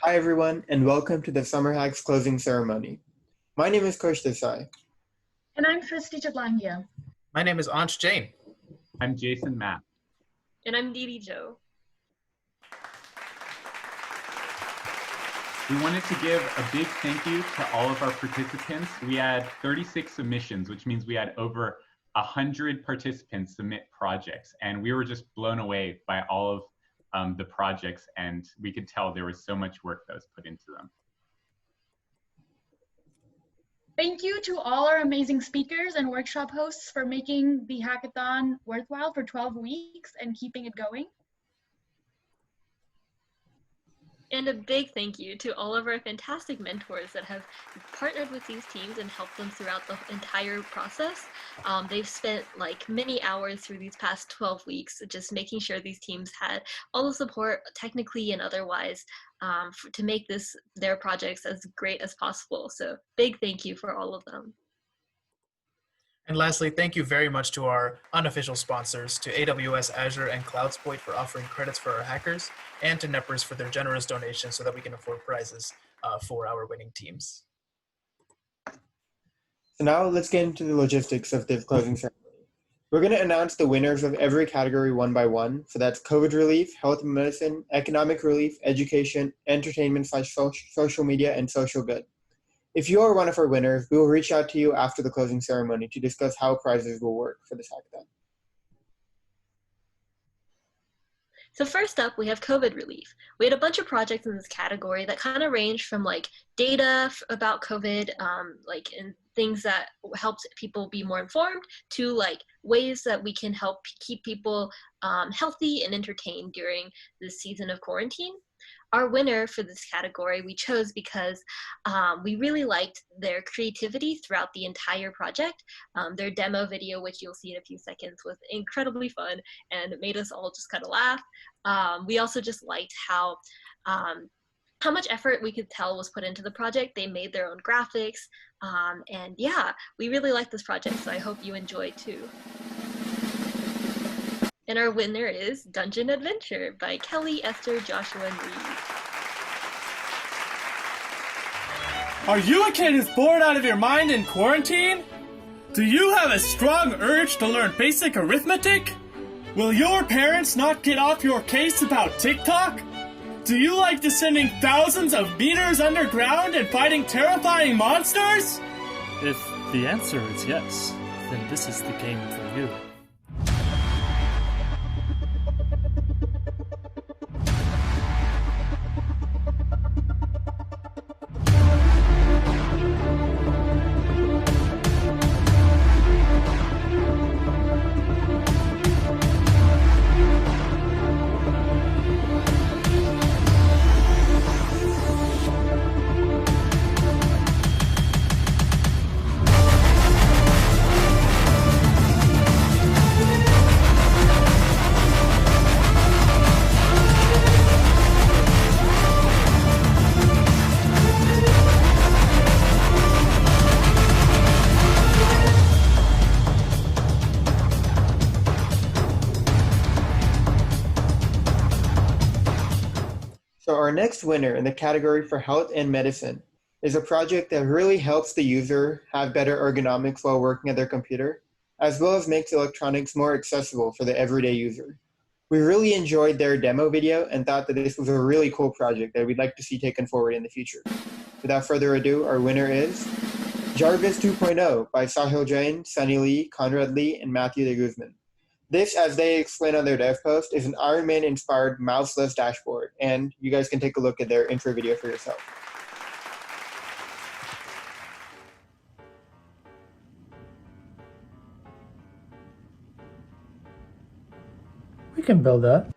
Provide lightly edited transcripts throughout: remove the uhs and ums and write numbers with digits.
Hi everyone, and welcome to the SummerHacks closing ceremony. My name is Kosh Desai. And I'm Christy Chablangia. My name is Ansh Jain. I'm Jason Matt. And I'm Dee Joe. We wanted to give a big thank you to all of our participants. We had 36 submissions, which means we had over 100 participants submit projects, and we were just blown away by all of the projects, and we could tell there was so much work that was put into them. Thank you to all our amazing speakers and workshop hosts for making the hackathon worthwhile for 12 weeks and keeping it going. And a big thank you to all of our fantastic mentors that have partnered with these teams and helped them throughout the entire process. They've spent like many hours through these past 12 weeks just making sure these teams had all the support technically and otherwise to make their projects as great as possible. So big thank you for all of them. And lastly, thank you very much to our unofficial sponsors, to AWS, Azure, and CloudSploit for offering credits for our hackers, and to Neppers for their generous donations so that we can afford prizes for our winning teams. So now let's get into the logistics of the closing ceremony. We're going to announce the winners of every category one by one. So that's COVID relief, health and medicine, economic relief, education, entertainment/social media, and social good. If you are one of our winners, we will reach out to you after the closing ceremony to discuss how prizes will work for this hackathon. So first up, we have COVID relief. We had a bunch of projects in this category that kind of ranged from like data about COVID, and things that helped people be more informed, to like ways that we can help keep people healthy and entertained during this season of quarantine. Our winner for this category we chose because we really liked their creativity throughout the entire project. Their demo video, which you'll see in a few seconds, was incredibly fun and it made us all just kind of laugh. We also just liked how much effort we could tell was put into the project. They made their own graphics, and yeah, we really liked this project, so I hope you enjoy too. And our winner is Dungeon Adventure by Kelly, Esther, Joshua, and Reed. Are you a kid who's bored out of your mind in quarantine? Do you have a strong urge to learn basic arithmetic? Will your parents not get off your case about TikTok? Do you like descending thousands of meters underground and fighting terrifying monsters? If the answer is yes, then this is the game for you. So our next winner in the category for health and medicine is a project that really helps the user have better ergonomics while working at their computer, as well as makes electronics more accessible for the everyday user. We really enjoyed their demo video and thought that this was a really cool project that we'd like to see taken forward in the future. Without further ado, our winner is Jarvis 2.0 by Sahil Jain, Sunny Lee, Conrad Lee, and Matthew de Guzman. This, as they explain on their dev post, is an Iron Man-inspired mouseless dashboard, and you guys can take a look at their intro video for yourself. We can build that.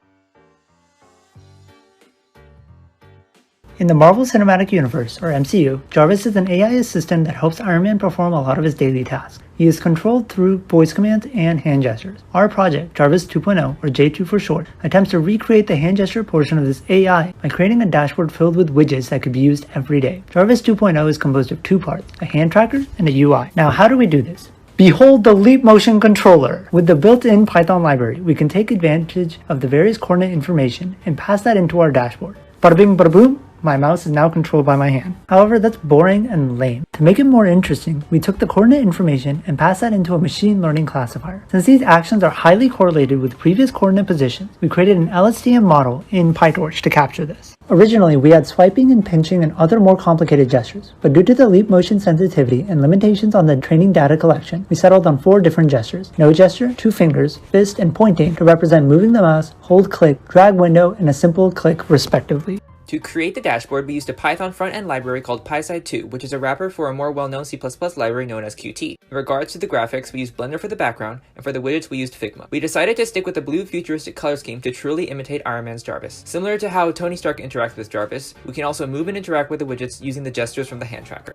In the Marvel Cinematic Universe, or MCU, Jarvis is an AI assistant that helps Iron Man perform a lot of his daily tasks. He is controlled through voice commands and hand gestures. Our project, Jarvis 2.0, or J2 for short, attempts to recreate the hand gesture portion of this AI by creating a dashboard filled with widgets that could be used every day. Jarvis 2.0 is composed of two parts, a hand tracker and a UI. Now, how do we do this? Behold the Leap Motion Controller! With the built-in Python library, we can take advantage of the various coordinate information and pass that into our dashboard. Bada bing bada boom, My mouse is now controlled by my hand. However, that's boring and lame. To make it more interesting, we took the coordinate information and passed that into a machine learning classifier. Since these actions are highly correlated with previous coordinate positions, we created an LSTM model in PyTorch to capture this. Originally, we had swiping and pinching and other more complicated gestures, but due to the leap motion sensitivity and limitations on the training data collection, we settled on 4 different gestures: no gesture, 2 fingers, fist, and pointing to represent moving the mouse, hold click, drag window, and a simple click respectively. To create the dashboard, we used a Python front-end library called PySide2, which is a wrapper for a more well-known C++ library known as Qt. In regards to the graphics, we used Blender for the background, and for the widgets we used Figma. We decided to stick with the blue futuristic color scheme to truly imitate Iron Man's Jarvis. Similar to how Tony Stark interacts with Jarvis, we can also move and interact with the widgets using the gestures from the hand tracker.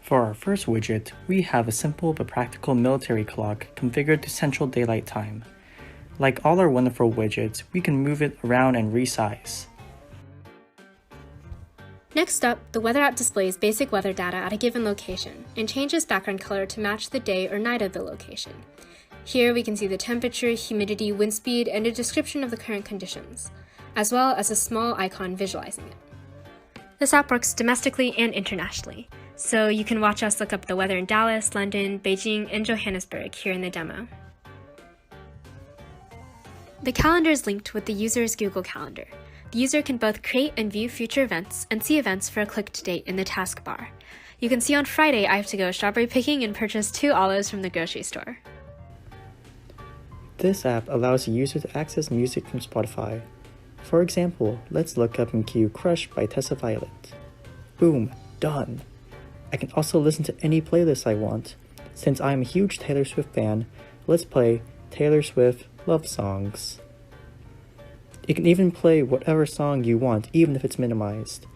For our first widget, we have a simple but practical military clock configured to Central Daylight Time. Like all our wonderful widgets, we can move it around and resize. Next up, the weather app displays basic weather data at a given location and changes background color to match the day or night of the location. Here we can see the temperature, humidity, wind speed, and a description of the current conditions, as well as a small icon visualizing it. This app works domestically and internationally, so you can watch us look up the weather in Dallas, London, Beijing, and Johannesburg here in the demo. The calendar is linked with the user's Google Calendar. The user can both create and view future events and see events for a click to date in the taskbar. You can see on Friday I have to go strawberry picking and purchase 2 olives from the grocery store. This app allows the user to access music from Spotify. For example, let's look up and cue Crush by Tessa Violet. Boom, done. I can also listen to any playlist I want. Since I am a huge Taylor Swift fan, let's play Taylor Swift Love Songs. You can even play whatever song you want, even if it's minimized.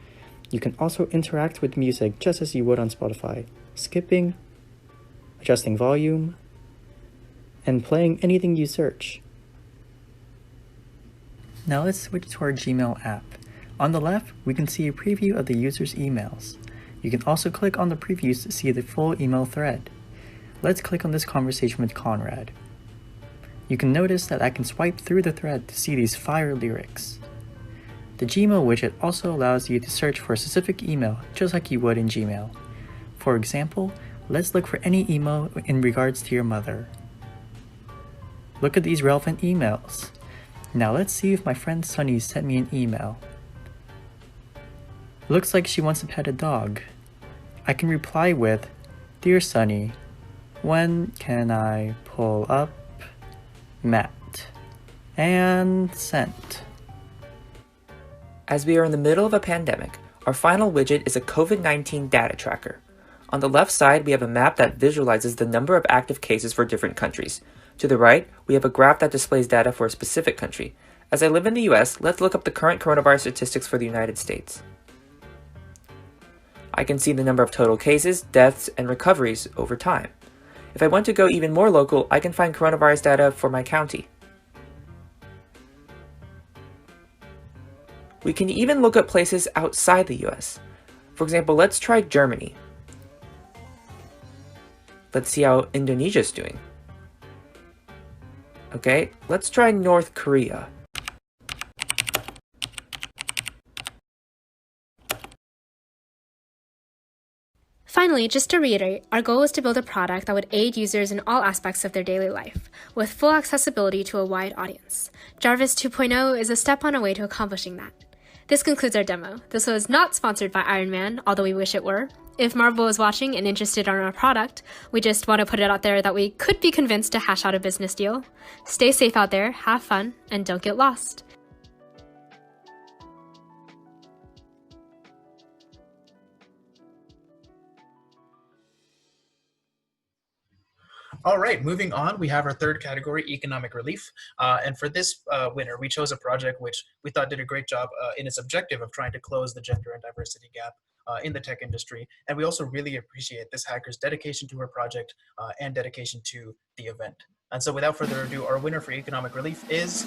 You can also interact with music just as you would on Spotify, skipping, adjusting volume, and playing anything you search. Now let's switch to our Gmail app. On the left, we can see a preview of the user's emails. You can also click on the previews to see the full email thread. Let's click on this conversation with Conrad. You can notice that I can swipe through the thread to see these fire lyrics. The Gmail widget also allows you to search for a specific email just like you would in Gmail. For example, let's look for any email in regards to your mother. Look at these relevant emails. Now let's see if my friend Sunny sent me an email. Looks like she wants to pet a dog. I can reply with, "Dear Sunny, when can I pull up Matt?" And sent. As we are in the middle of a pandemic, our final widget is a COVID-19 data tracker. On the left side, we have a map that visualizes the number of active cases for different countries. To the right, we have a graph that displays data for a specific country. As I live in the US, let's look up the current coronavirus statistics for the United States. I can see the number of total cases, deaths, and recoveries over time. If I want to go even more local, I can find coronavirus data for my county. We can even look at places outside the US. For example, let's try Germany. Let's see how Indonesia's doing. Okay, let's try North Korea. Finally, just to reiterate, our goal was to build a product that would aid users in all aspects of their daily life, with full accessibility to a wide audience. Jarvis 2.0 is a step on our way to accomplishing that. This concludes our demo. This was not sponsored by Iron Man, although we wish it were. If Marvel is watching and interested in our product, we just want to put it out there that we could be convinced to hash out a business deal. Stay safe out there, have fun, and don't get lost. All right, moving on, we have our third category, economic relief. And for this winner, we chose a project which we thought did a great job in its objective of trying to close the gender and diversity gap in the tech industry. And we also really appreciate this hacker's dedication to her project and dedication to the event. And so without further ado, our winner for economic relief is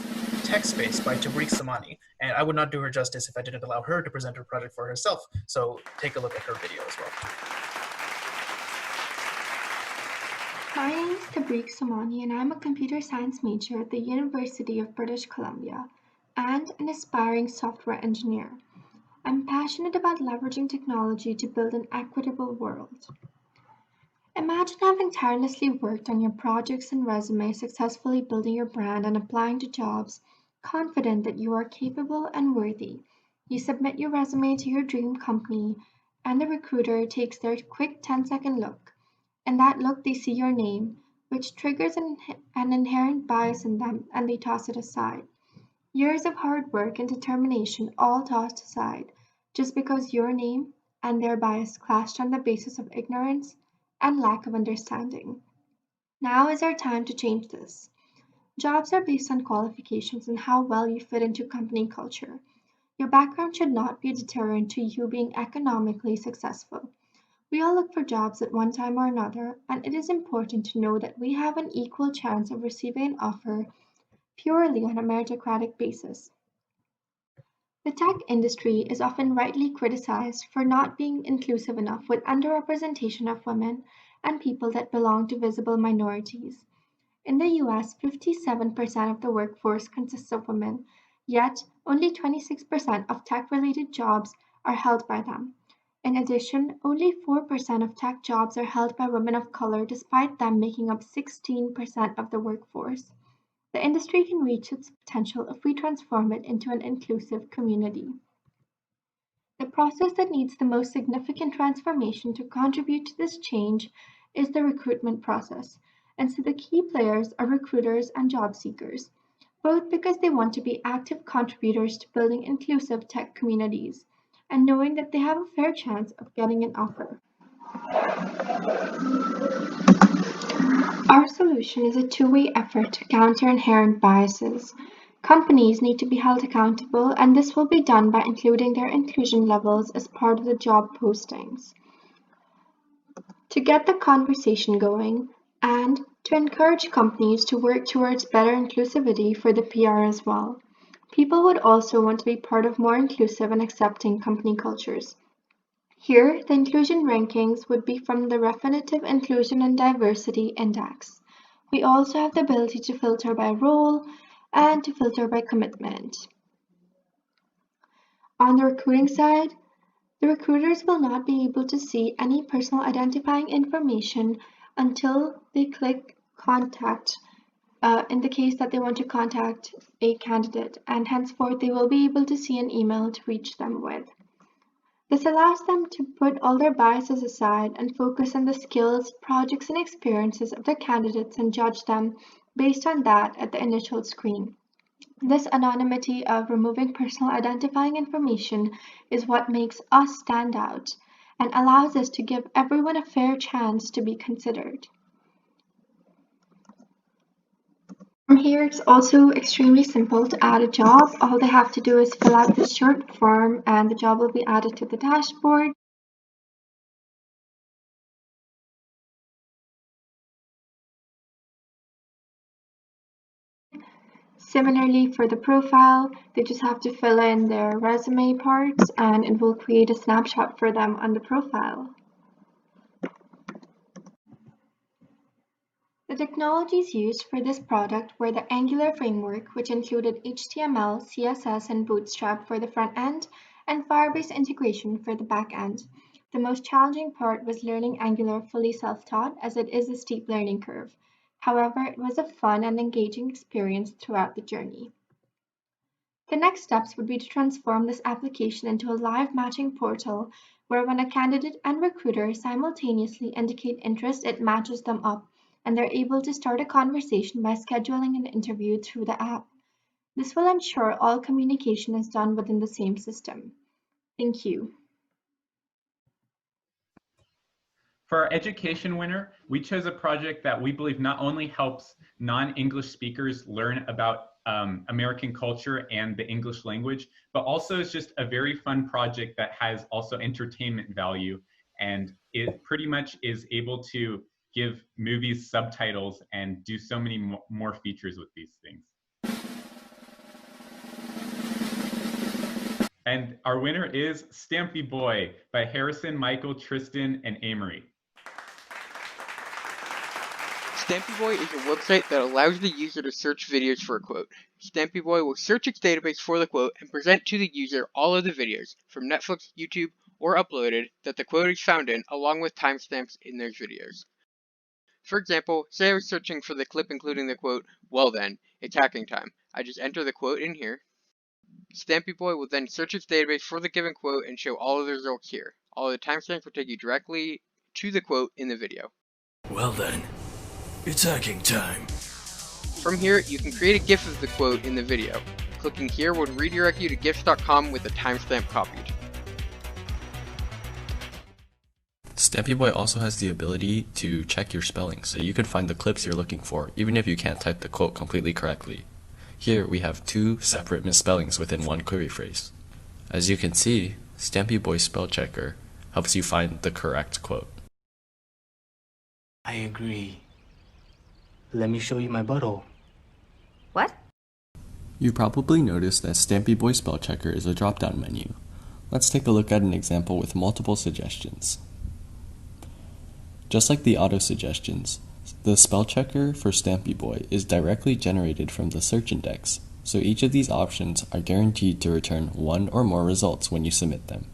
TechSpace by Tabrik Samani. And I would not do her justice if I didn't allow her to present her project for herself. So take a look at her video as well. My name is Tabrik Samani, and I'm a computer science major at the University of British Columbia and an aspiring software engineer. I'm passionate about leveraging technology to build an equitable world. Imagine having tirelessly worked on your projects and resume, successfully building your brand and applying to jobs, confident that you are capable and worthy. You submit your resume to your dream company, and the recruiter takes their quick 10-second look. In that look, they see your name, which triggers an inherent bias in them, and they toss it aside. Years of hard work and determination all tossed aside, just because your name and their bias clashed on the basis of ignorance and lack of understanding. Now is our time to change this. Jobs are based on qualifications and how well you fit into company culture. Your background should not be a deterrent to you being economically successful. We all look for jobs at one time or another, and it is important to know that we have an equal chance of receiving an offer purely on a meritocratic basis. The tech industry is often rightly criticized for not being inclusive enough with underrepresentation of women and people that belong to visible minorities. In the US, 57% of the workforce consists of women, yet only 26% of tech-related jobs are held by them. In addition, only 4% of tech jobs are held by women of color despite them making up 16% of the workforce. The industry can reach its potential if we transform it into an inclusive community. The process that needs the most significant transformation to contribute to this change is the recruitment process, and so the key players are recruiters and job seekers, both because they want to be active contributors to building inclusive tech communities, and knowing that they have a fair chance of getting an offer. Our solution is a two-way effort to counter inherent biases. Companies need to be held accountable, and this will be done by including their inclusion levels as part of the job postings. To get the conversation going, and to encourage companies to work towards better inclusivity for the PR as well. People would also want to be part of more inclusive and accepting company cultures. Here, the inclusion rankings would be from the Refinitiv Inclusion and Diversity Index. We also have the ability to filter by role and to filter by commitment. On the recruiting side, the recruiters will not be able to see any personal identifying information until they click Contact in the case that they want to contact a candidate, and henceforth they will be able to see an email to reach them with. This allows them to put all their biases aside and focus on the skills, projects, and experiences of the candidates and judge them based on that at the initial screen. This anonymity of removing personal identifying information is what makes us stand out and allows us to give everyone a fair chance to be considered. From here, it's also extremely simple to add a job. All they have to do is fill out this short form and the job will be added to the dashboard. Similarly, for the profile, they just have to fill in their resume parts and it will create a snapshot for them on the profile. The technologies used for this product were the Angular framework, which included HTML, CSS, and Bootstrap for the front end, and Firebase integration for the back end. The most challenging part was learning Angular fully self-taught, as it is a steep learning curve. However, it was a fun and engaging experience throughout the journey. The next steps would be to transform this application into a live matching portal where when a candidate and recruiter simultaneously indicate interest, it matches them up, and they're able to start a conversation by scheduling an interview through the app. This will ensure all communication is done within the same system. Thank you. For our education winner, we chose a project that we believe not only helps non-English speakers learn about American culture and the English language, but also is just a very fun project that has also entertainment value, and it pretty much is able to give movies subtitles and do so many more features with these things. And our winner is Stampyboy by Harrison, Michael, Tristan, and Amory. Stampyboy is a website that allows the user to search videos for a quote. Stampyboy will search its database for the quote and present to the user all of the videos, from Netflix, YouTube, or uploaded, that the quote is found in, along with timestamps in those videos. For example, say I was searching for the clip including the quote, "Well then, it's hacking time." I just enter the quote in here. Stampyboy will then search its database for the given quote and show all of the results here. All of the timestamps will take you directly to the quote in the video. Well then, it's hacking time. From here, you can create a GIF of the quote in the video. Clicking here will redirect you to gifs.com with the timestamp copied. Stampyboy also has the ability to check your spelling, so you can find the clips you're looking for, even if you can't type the quote completely correctly. Here we have 2 separate misspellings within one query phrase. As you can see, Stampyboy Spell Checker helps you find the correct quote. I agree. Let me show you my butthole. What? You probably noticed that Stampyboy Spell Checker is a drop-down menu. Let's take a look at an example with multiple suggestions. Just like the auto suggestions, the spell checker for Stampyboy is directly generated from the search index, so each of these options are guaranteed to return 1 or more results when you submit them.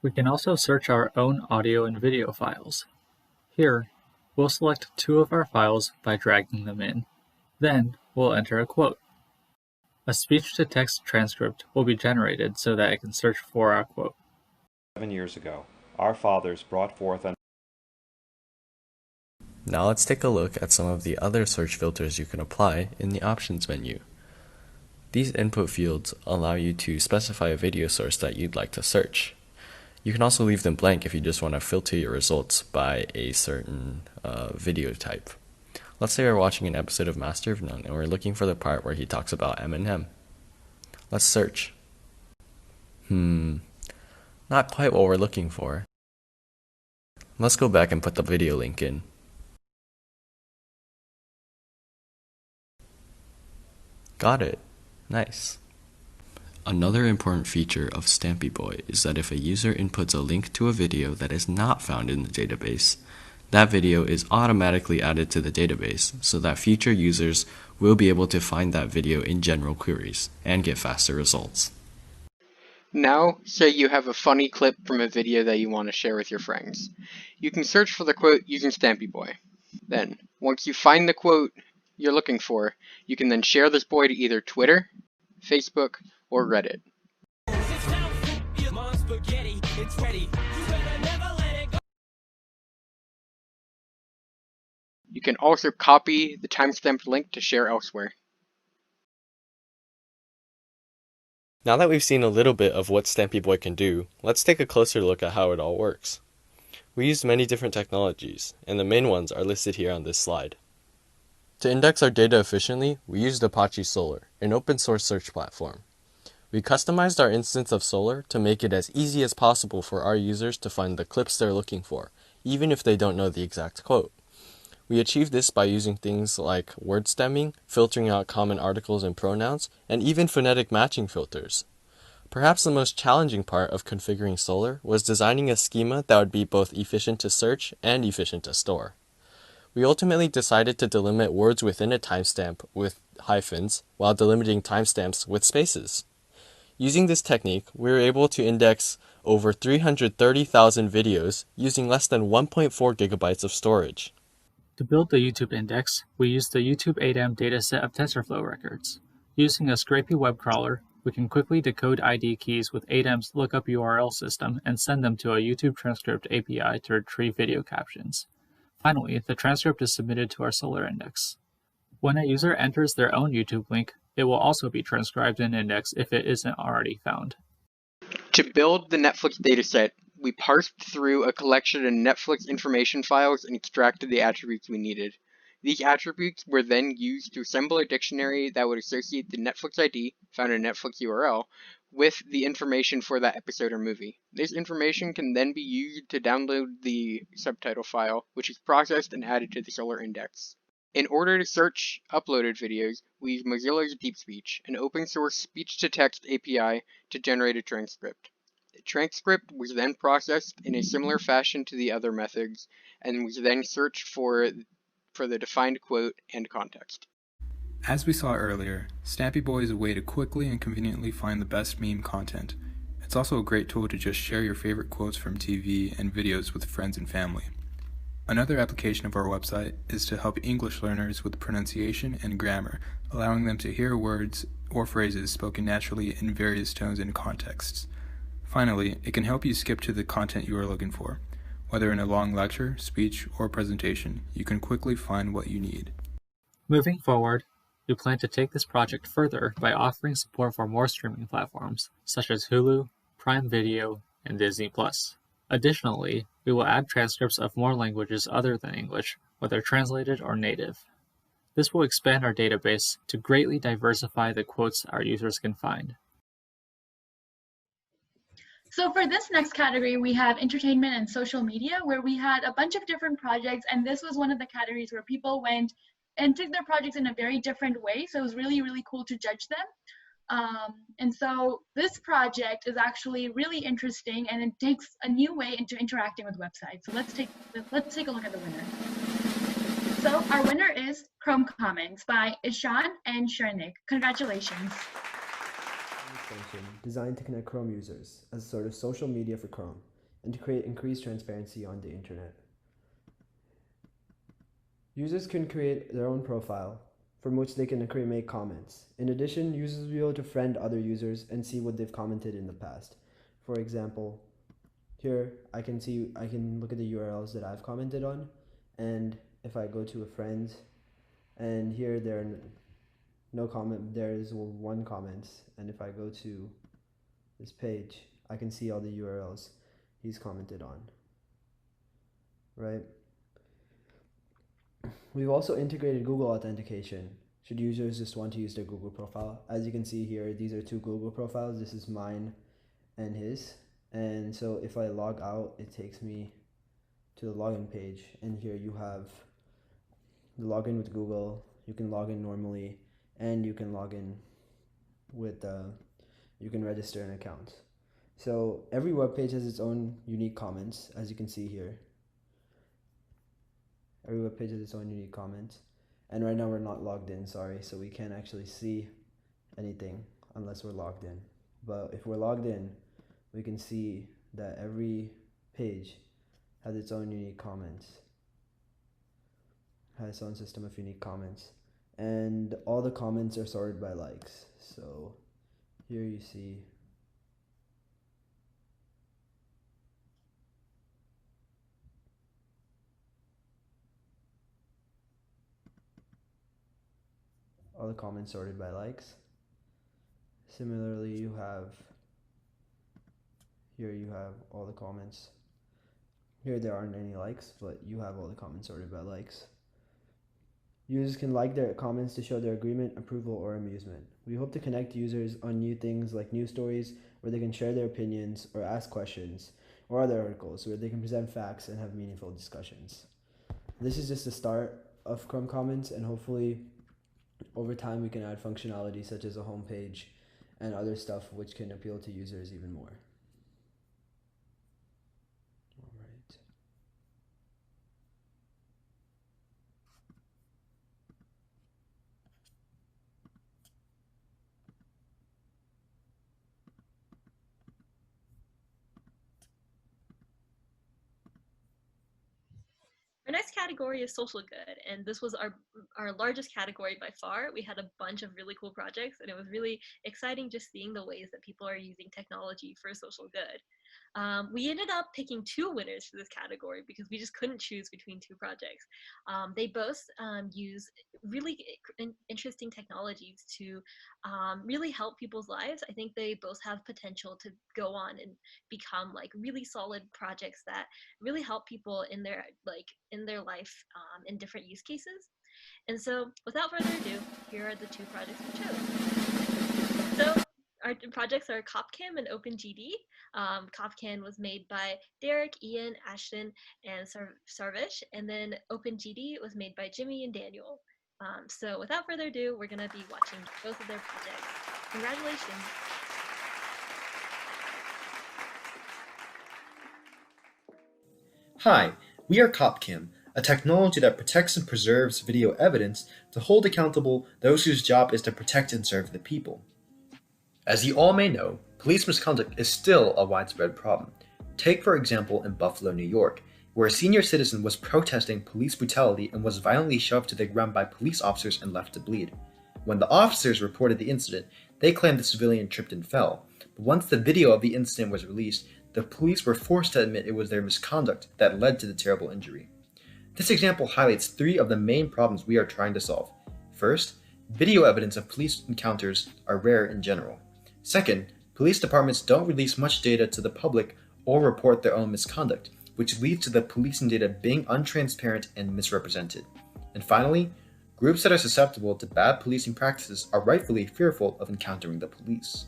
We can also search our own audio and video files. Here, we'll select 2 of our files by dragging them in. Then, we'll enter a quote. A speech-to-text transcript will be generated so that it can search for our quote. 7 years ago, our fathers brought forth an... Now let's take a look at some of the other search filters you can apply in the options menu. These input fields allow you to specify a video source that you'd like to search. You can also leave them blank if you just want to filter your results by a certain video type. Let's say we're watching an episode of Master of None and we're looking for the part where he talks about Eminem. Let's search. Not quite what we're looking for. Let's go back and put the video link in. Got it. Nice. Another important feature of Stampyboy is that if a user inputs a link to a video that is not found in the database, that video is automatically added to the database so that future users will be able to find that video in general queries and get faster results. Now, say you have a funny clip from a video that you want to share with your friends. You can search for the quote using Stampyboy. Then, once you find the quote you're looking for, you can then share this boy to either Twitter, Facebook, or Reddit. You can also copy the timestamped link to share elsewhere. Now that we've seen a little bit of what Stampyboy can do, let's take a closer look at how it all works. We used many different technologies, and the main ones are listed here on this slide. To index our data efficiently, we used Apache Solr, an open source search platform. We customized our instance of Solr to make it as easy as possible for our users to find the clips they're looking for, even if they don't know the exact quote. We achieved this by using things like word stemming, filtering out common articles and pronouns, and even phonetic matching filters. Perhaps the most challenging part of configuring Solr was designing a schema that would be both efficient to search and efficient to store. We ultimately decided to delimit words within a timestamp with hyphens, while delimiting timestamps with spaces. Using this technique, we were able to index over 330,000 videos using less than 1.4 gigabytes of storage. To build the YouTube index, we used the YouTube 8M dataset of TensorFlow records. Using a scrapey web crawler, we can quickly decode ID keys with 8M's lookup URL system and send them to a YouTube transcript API to retrieve video captions. Finally, the transcript is submitted to our Solr index. When a user enters their own YouTube link, it will also be transcribed in index if it isn't already found. To build the Netflix dataset, we parsed through a collection of Netflix information files and extracted the attributes we needed. These attributes were then used to assemble a dictionary that would associate the Netflix ID, found in a Netflix URL, with the information for that episode or movie. This information can then be used to download the subtitle file, which is processed and added to the Solr index. In order to search uploaded videos, we use Mozilla's DeepSpeech, an open source speech-to-text API to generate a transcript. The transcript was then processed in a similar fashion to the other methods and was then searched for the defined quote and context. As we saw earlier, Stampyboy is a way to quickly and conveniently find the best meme content. It's also a great tool to just share your favorite quotes from TV and videos with friends and family. Another application of our website is to help English learners with pronunciation and grammar, allowing them to hear words or phrases spoken naturally in various tones and contexts. Finally, it can help you skip to the content you are looking for. Whether in a long lecture, speech, or presentation, you can quickly find what you need. Moving forward, we plan to take this project further by offering support for more streaming platforms, such as Hulu, Prime Video, and Disney+. Additionally, we will add transcripts of more languages other than English, whether translated or native. This will expand our database to greatly diversify the quotes our users can find. So for this next category, we have entertainment and social media, where we had a bunch of different projects, and this was one of the categories where people went and took their projects in a very different way. So it was really, really cool to judge them. And so this project is actually really interesting, and it takes a new way into interacting with websites. So let's take a look at the winner. So our winner is Chrome Comments by Ishan and Shernik. Congratulations. Extension designed to connect Chrome users as a sort of social media for Chrome and to create increased transparency on the internet. Users can create their own profile from which they can make comments. In addition, users will be able to friend other users and see what they've commented in the past. For example, here I can look at the URLs that I've commented on, and if I go to a friend, and here there are no comment, there is one comment, and if I go to this page, I can see all the URLs he's commented on, right? We've also integrated Google authentication should users just want to use their Google profile. As you can see here, these are two Google profiles. This is mine and his. And so if I log out, it takes me to the login page. And here you have the login with Google. You can log in normally, and you can log in with, you can register an account. So every web page has its own unique comments, as you can see here. Every web page has its own unique comments. And right now we're not logged in, sorry, so we can't actually see anything unless we're logged in. But if we're logged in, we can see that every page has its own unique comments, has its own system of unique comments. And all the comments are sorted by likes. So here you see all the comments sorted by likes. Similarly, you have all the comments. Here there aren't any likes, but you have all the comments sorted by likes. Users can like their comments to show their agreement, approval, or amusement. We hope to connect users on new things like news stories where they can share their opinions or ask questions, or other articles where they can present facts and have meaningful discussions. This is just the start of Chrome Comments, and hopefully over time we can add functionality such as a home page and other stuff which can appeal to users even more. Our next category is social good, and this was our largest category by far. We had a bunch of really cool projects, and it was really exciting just seeing the ways that people are using technology for social good. We ended up picking two winners for this category because we just couldn't choose between two projects. They both use really interesting technologies to really help people's lives. I think they both have potential to go on and become like really solid projects that really help people in their life in different use cases. And so without further ado, here are the two projects we chose. So our projects are CopCam and OpenGD. CopCam was made by Derek, Ian, Ashton, and Sarvish, and then OpenGD was made by Jimmy and Daniel. So without further ado, we're going to be watching both of their projects. Congratulations. Hi, we are CopCam, a technology that protects and preserves video evidence to hold accountable those whose job is to protect and serve the people. As you all may know, police misconduct is still a widespread problem. Take, for example, in Buffalo, New York, where a senior citizen was protesting police brutality and was violently shoved to the ground by police officers and left to bleed. When the officers reported the incident, they claimed the civilian tripped and fell. But once the video of the incident was released, the police were forced to admit it was their misconduct that led to the terrible injury. This example highlights three of the main problems we are trying to solve. First, video evidence of police encounters are rare in general. Second, police departments don't release much data to the public or report their own misconduct, which leads to the policing data being untransparent and misrepresented. And finally, groups that are susceptible to bad policing practices are rightfully fearful of encountering the police.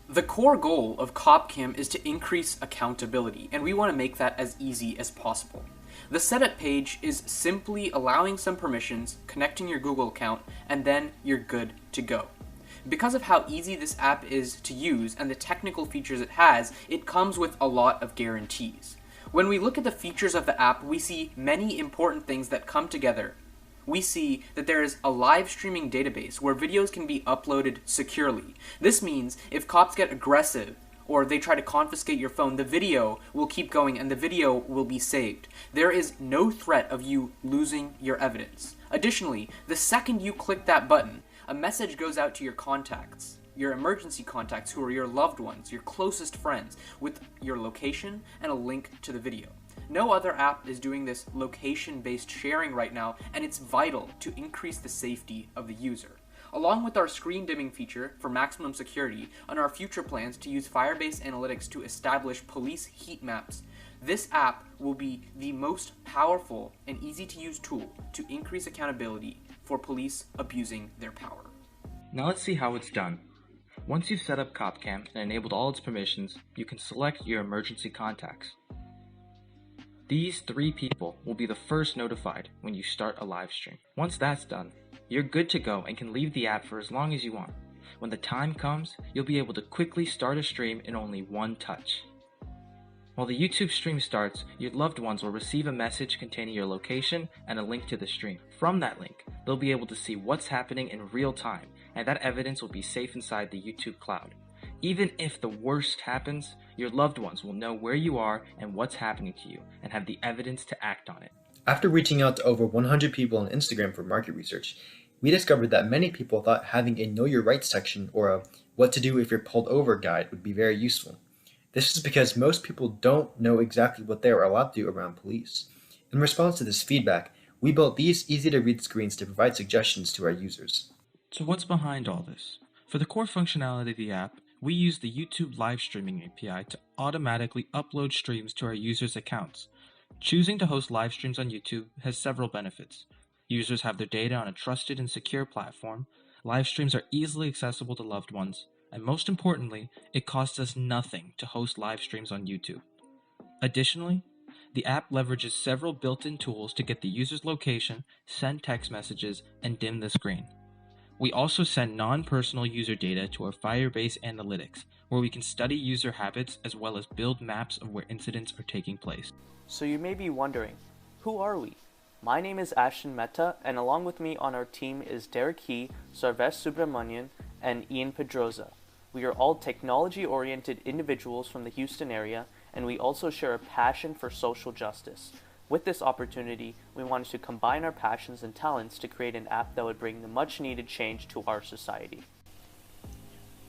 The core goal of CopCam is to increase accountability, and we want to make that as easy as possible. The setup page is simply allowing some permissions, connecting your Google account, and then you're good to go. Because of how easy this app is to use and the technical features it has, it comes with a lot of guarantees. When we look at the features of the app, we see many important things that come together. We see that there is a live streaming database where videos can be uploaded securely. This means if cops get aggressive or they try to confiscate your phone, the video will keep going and the video will be saved. There is no threat of you losing your evidence. Additionally, the second you click that button, a message goes out to your contacts, your emergency contacts who are your loved ones, your closest friends, with your location and a link to the video. No other app is doing this location-based sharing right now, and it's vital to increase the safety of the user. Along with our screen dimming feature for maximum security and our future plans to use Firebase Analytics to establish police heat maps, this app will be the most powerful and easy to use tool to increase accountability for police abusing their power. Now let's see how it's done. Once you've set up CopCam and enabled all its permissions, you can select your emergency contacts. These 3 people will be the first notified when you start a live stream. Once that's done, you're good to go and can leave the app for as long as you want. When the time comes, you'll be able to quickly start a stream in only one touch. While the YouTube stream starts, your loved ones will receive a message containing your location and a link to the stream. From that link, they'll be able to see what's happening in real time, and that evidence will be safe inside the YouTube cloud. Even if the worst happens, your loved ones will know where you are and what's happening to you, and have the evidence to act on it. After reaching out to over 100 people on Instagram for market research, we discovered that many people thought having a Know Your Rights section or a What to Do If You're Pulled Over guide would be very useful. This is because most people don't know exactly what they are allowed to do around police. In response to this feedback, we built these easy-to-read screens to provide suggestions to our users. So what's behind all this? For the core functionality of the app, we use the YouTube live streaming API to automatically upload streams to our users' accounts. Choosing to host live streams on YouTube has several benefits. Users have their data on a trusted and secure platform, live streams are easily accessible to loved ones, and most importantly, it costs us nothing to host live streams on YouTube. Additionally, the app leverages several built-in tools to get the user's location, send text messages, and dim the screen. We also send non-personal user data to our Firebase Analytics, where we can study user habits as well as build maps of where incidents are taking place. So you may be wondering, who are we? My name is Ashton Mehta, and along with me on our team is Derek He, Sarvesh Subramanian, and Ian Pedroza. We are all technology-oriented individuals from the Houston area, and we also share a passion for social justice. With this opportunity, we wanted to combine our passions and talents to create an app that would bring the much-needed change to our society.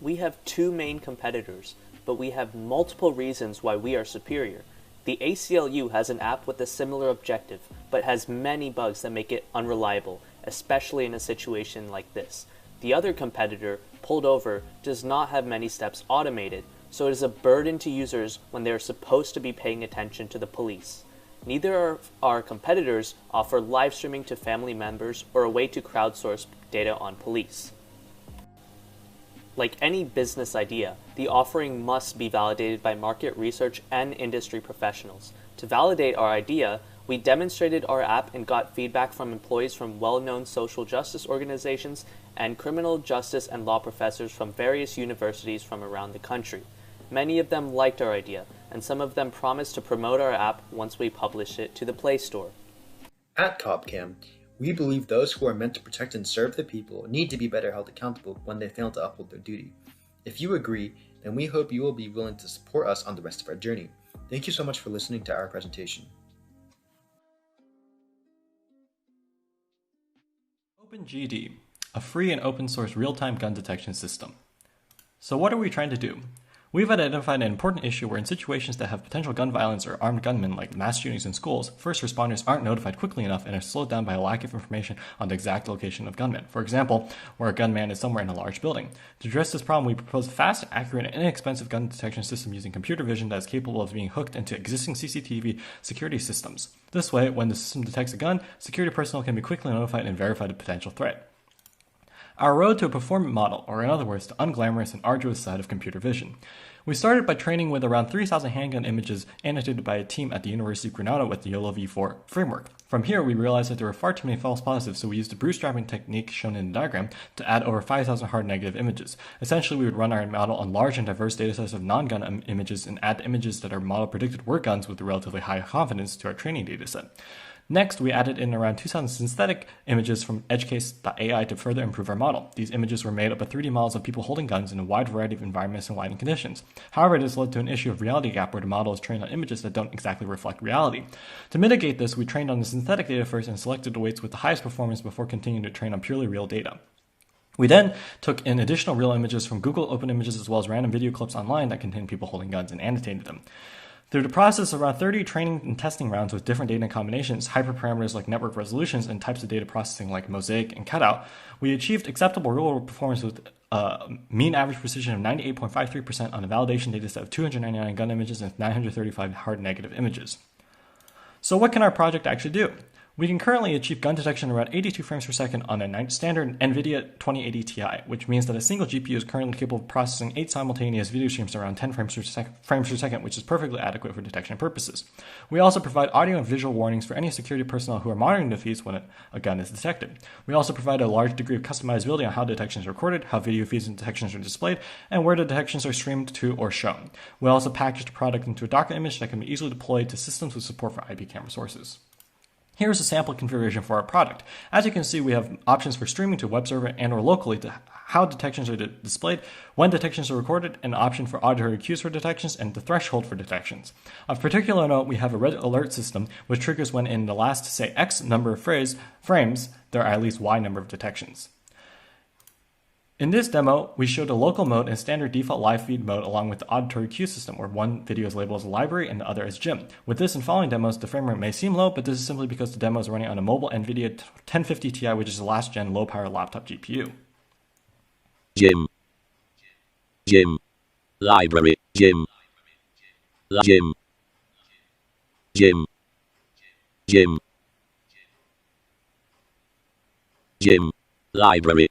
We have 2 main competitors, but we have multiple reasons why we are superior. The ACLU has an app with a similar objective, but has many bugs that make it unreliable, especially in a situation like this. The other competitor, Pulled Over, does not have many steps automated, so it is a burden to users when they are supposed to be paying attention to the police. Neither of our competitors offer live streaming to family members or a way to crowdsource data on police. Like any business idea, the offering must be validated by market research and industry professionals. To validate our idea, we demonstrated our app and got feedback from employees from well-known social justice organizations and criminal justice and law professors from various universities from around the country. Many of them liked our idea, and some of them promised to promote our app once we publish it to the Play Store. At CopCam, we believe those who are meant to protect and serve the people need to be better held accountable when they fail to uphold their duty. If you agree, then we hope you will be willing to support us on the rest of our journey. Thank you so much for listening to our presentation. OpenGD, a free and open source real-time gun detection system. So what are we trying to do? We've identified an important issue where in situations that have potential gun violence or armed gunmen like mass shootings in schools, first responders aren't notified quickly enough and are slowed down by a lack of information on the exact location of gunmen. For example, where a gunman is somewhere in a large building. To address this problem, we propose a fast, accurate, and inexpensive gun detection system using computer vision that is capable of being hooked into existing CCTV security systems. This way, when the system detects a gun, security personnel can be quickly notified and verify the potential threat. Our road to a performant model, or in other words, the unglamorous and arduous side of computer vision. We started by training with around 3,000 handgun images annotated by a team at the University of Granada with the YOLO v4 framework. From here, we realized that there were far too many false positives, so we used the bootstrapping technique shown in the diagram to add over 5,000 hard negative images. Essentially, we would run our model on large and diverse datasets of non-gun images and add images that our model predicted were guns with relatively high confidence to our training dataset. Next, we added in around 2,000 synthetic images from edgecase.ai to further improve our model. These images were made up of 3D models of people holding guns in a wide variety of environments and lighting conditions. However, this led to an issue of reality gap where the model is trained on images that don't exactly reflect reality. To mitigate this, we trained on the synthetic data first and selected the weights with the highest performance before continuing to train on purely real data. We then took in additional real images from Google Open Images as well as random video clips online that contained people holding guns and annotated them. Through the process of around 30 training and testing rounds with different data combinations, hyperparameters like network resolutions, and types of data processing like mosaic and cutout, we achieved acceptable real-world performance with mean average precision of 98.53% on a validation dataset of 299 gun images and 935 hard negative images. So what can our project actually do? We can currently achieve gun detection around 82 frames per second on a standard NVIDIA 2080 Ti, which means that a single GPU is currently capable of processing 8 simultaneous video streams around 10 frames per second, which is perfectly adequate for detection purposes. We also provide audio and visual warnings for any security personnel who are monitoring the feeds when a gun is detected. We also provide a large degree of customizability on how detections are recorded, how video feeds and detections are displayed, and where the detections are streamed to or shown. We also package the product into a Docker image that can be easily deployed to systems with support for IP camera sources. Here's a sample configuration for our product. As you can see, we have options for streaming to web server and or locally to how detections are displayed, when detections are recorded, an option for auditory cues for detections, and the threshold for detections. Of particular note, we have a red alert system, which triggers when in the last, say, X number of frames, there are at least Y number of detections. In this demo, we showed a local mode and standard default live feed mode along with the auditory cue system where one video is labeled as a library and the other as gym. With this and following demos, the frame rate may seem low, but this is simply because the demo is running on a mobile NVIDIA 1050 Ti, which is a last gen low power laptop GPU. Gym. Gym. Library. Gym. Gym. Gym. Gym. Gym. Library.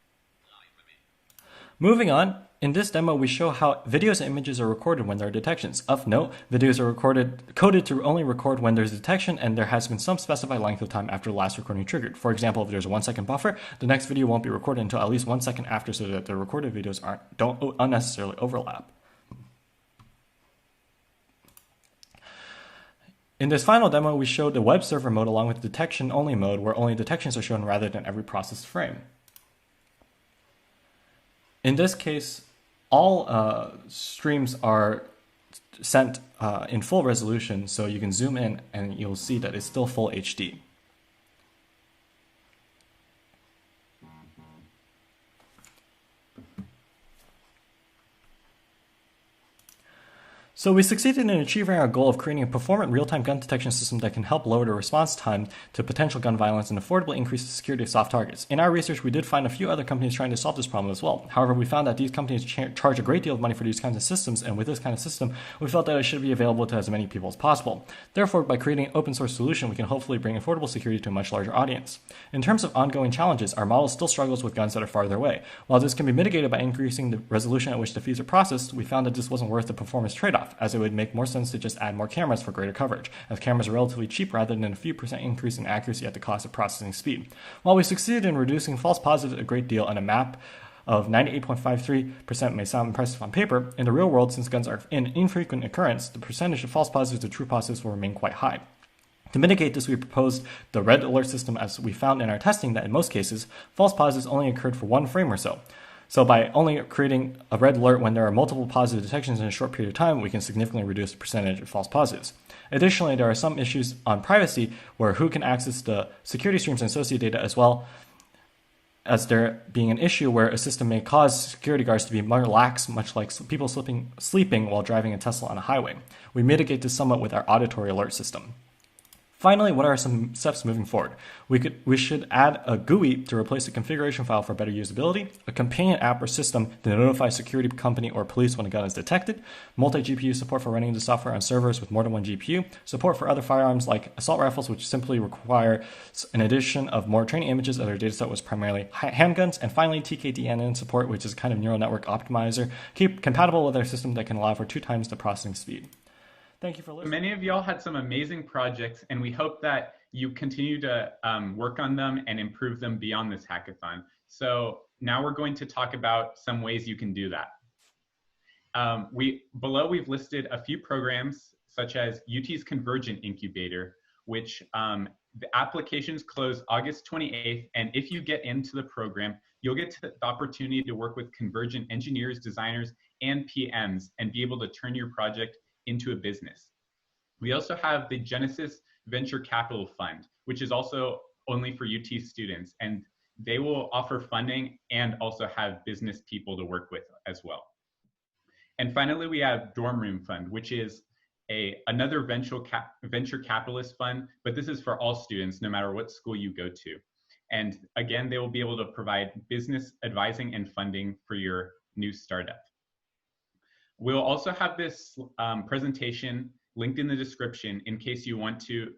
Moving on, in this demo we show how videos and images are recorded when there are detections. Of note, videos are coded to only record when there's detection and there has been some specified length of time after the last recording triggered. For example, if there's a 1 second buffer, the next video won't be recorded until at least 1 second after so that the recorded videos don't unnecessarily overlap. In this final demo, we showed the web server mode along with the detection only mode where only detections are shown rather than every processed frame. In this case, all streams are sent in full resolution, so you can zoom in and you'll see that it's still full HD. So we succeeded in achieving our goal of creating a performant real-time gun detection system that can help lower the response time to potential gun violence and affordably increase the security of soft targets. In our research, we did find a few other companies trying to solve this problem as well. However, we found that these companies charge a great deal of money for these kinds of systems, and with this kind of system, we felt that it should be available to as many people as possible. Therefore, by creating an open source solution, we can hopefully bring affordable security to a much larger audience. In terms of ongoing challenges, our model still struggles with guns that are farther away. While this can be mitigated by increasing the resolution at which the feeds are processed, we found that this wasn't worth the performance trade-off, as it would make more sense to just add more cameras for greater coverage, as cameras are relatively cheap rather than a few % increase in accuracy at the cost of processing speed. While we succeeded in reducing false positives a great deal on a map of 98.53% may sound impressive on paper, in the real world, since guns are an infrequent occurrence, the percentage of false positives to true positives will remain quite high. To mitigate this, we proposed the red alert system, as we found in our testing that in most cases, false positives only occurred for one frame or so. So by only creating a red alert when there are multiple positive detections in a short period of time, we can significantly reduce the percentage of false positives. Additionally, there are some issues on privacy where who can access the security streams and associated data, as well as there being an issue where a system may cause security guards to be more lax, much like people sleeping while driving a Tesla on a highway. We mitigate this somewhat with our auditory alert system. Finally, what are some steps moving forward? We should add a GUI to replace the configuration file for better usability, a companion app or system to notify security company or police when a gun is detected, multi-GPU support for running the software on servers with more than one GPU, support for other firearms like assault rifles, which simply require an addition of more training images as our dataset was primarily handguns, and finally TKDNN support, which is a kind of neural network optimizer, compatible with our system that can allow for 2 times the processing speed. Thank you for listening. Many of y'all had some amazing projects, and we hope that you continue to work on them and improve them beyond this hackathon. So now we're going to talk about some ways you can do that. Below we've listed a few programs, such as UT's Convergent Incubator, which the applications close August 28th, and if you get into the program, you'll get the opportunity to work with Convergent engineers, designers, and PMs, and be able to turn your project into a business. We also have the Genesis Venture Capital Fund, which is also only for UT students, and they will offer funding and also have business people to work with as well. And finally, we have Dorm Room Fund, which is another venture capitalist fund, but this is for all students, no matter what school you go to. And again, they will be able to provide business advising and funding for your new startup. We'll also have this presentation linked in the description in case you want to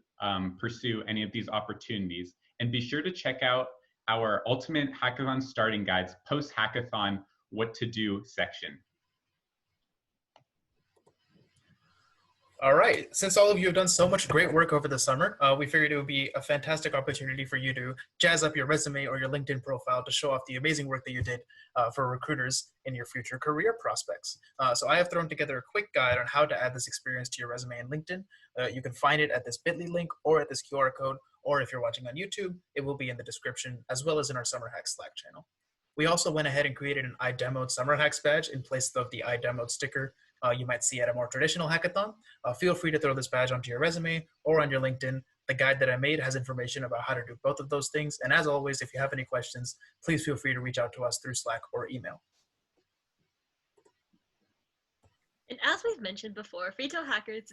pursue any of these opportunities. And be sure to check out our Ultimate Hackathon Starting Guides post-hackathon What to Do section. All right, since all of you have done so much great work over the summer, we figured it would be a fantastic opportunity for you to jazz up your resume or your LinkedIn profile to show off the amazing work that you did for recruiters in your future career prospects. So I have thrown together a quick guide on how to add this experience to your resume and LinkedIn. You can find it at this bit.ly link or at this QR code, or if you're watching on YouTube, it will be in the description as well as in our SummerHacks Slack channel. We also went ahead and created an I Demoed SummerHacks badge in place of the I Demoed sticker you might see at a more traditional hackathon. Feel free to throw this badge onto your resume or on your LinkedIn. The guide that I made has information about how to do both of those things. And as always, if you have any questions, please feel free to reach out to us through Slack or email. And as we've mentioned before, Freetail Hackers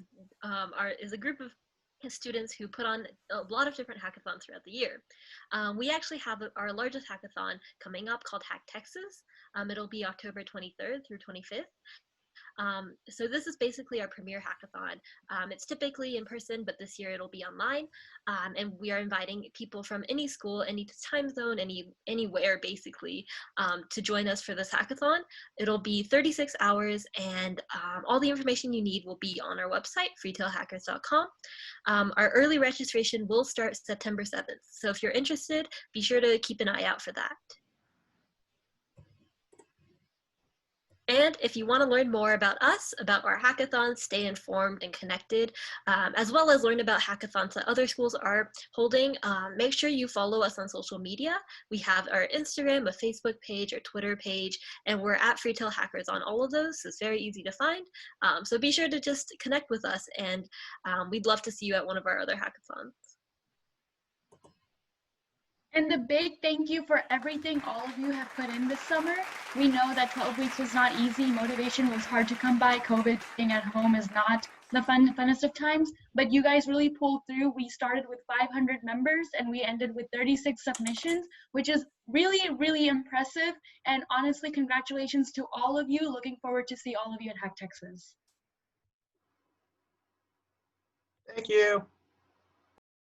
is a group of students who put on a lot of different hackathons throughout the year. We actually have our largest hackathon coming up called Hack Texas. It'll be October 23rd through 25th. So this is basically our premier hackathon. It's typically in person, but this year it'll be online. And we are inviting people from any school, any time zone, anywhere basically, to join us for this hackathon. It'll be 36 hours, and all the information you need will be on our website, freetailhackers.com. Our early registration will start September 7th. So if you're interested, be sure to keep an eye out for that. And if you want to learn more about us, about our hackathons, stay informed and connected, as well as learn about hackathons that other schools are holding, make sure you follow us on social media. We have our Instagram, a Facebook page, our Twitter page, and we're at Freetail Hackers on all of those, so it's very easy to find. So be sure to just connect with us, and we'd love to see you at one of our other hackathons. And a big thank you for everything all of you have put in this summer. We know that 12 weeks was not easy. Motivation was hard to come by. COVID being at home is not the funnest of times, but you guys really pulled through. We started with 500 members and we ended with 36 submissions, which is really, really impressive. And honestly, congratulations to all of you. Looking forward to see all of you at Hack Texas. Thank you.